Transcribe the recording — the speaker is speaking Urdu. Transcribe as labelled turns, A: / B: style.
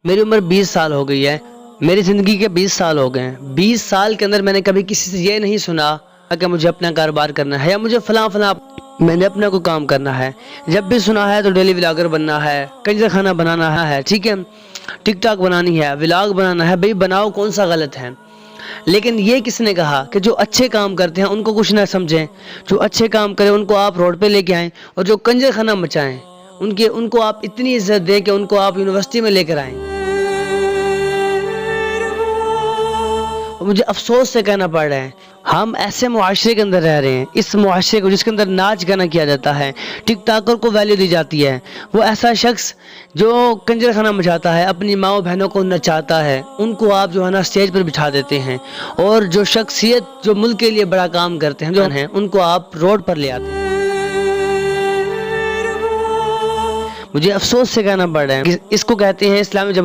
A: میری عمر 20 سال ہو گئی ہے. میری زندگی کے 20 سال ہو گئے ہیں. 20 سال کے اندر میں نے کبھی کسی سے یہ نہیں سنا کہ مجھے اپنا کاروبار کرنا ہے یا مجھے فلاں میں نے اپنا کوئی کام کرنا ہے. جب بھی سنا ہے تو ڈیلی ولاگر بننا ہے, کنجر خانہ بنانا ہے, ٹھیک ہے, ٹک ٹاک بنانی ہے, ولاگ بنانا ہے. بھئی بناؤ, کون سا غلط ہے؟ لیکن یہ کس نے کہا کہ جو اچھے کام کرتے ہیں ان کو کچھ نہ سمجھیں, جو اچھے کام کریں ان کو آپ روڈ پہ لے کے آئیں, اور جو کنجر خانہ مچائیں ان کو آپ اتنی عزت دیں کہ ان کو آپ یونیورسٹی میں لے کر آئیں. اور مجھے افسوس سے کہنا پڑ رہا ہے, ہم ایسے معاشرے کے اندر رہ رہے ہیں, اس معاشرے کو جس کے اندر ناچ گانا کیا جاتا ہے, ٹک ٹاکر کو ویلیو دی جاتی ہے. وہ ایسا شخص جو کنجر خانہ مچاتا ہے, اپنی ماؤں بہنوں کو نچاتا ہے, ان کو آپ جو ہے نا اسٹیج پر بٹھا دیتے ہیں. اور جو شخصیت جو ملک کے لیے بڑا کام کرتے ہیں جو ہیں ان کو آپ روڈ پر لے آتے ہیں. مجھے افسوس سے کہنا پڑ رہا ہے, اس کو کہتے ہیں اسلامی جمہوریت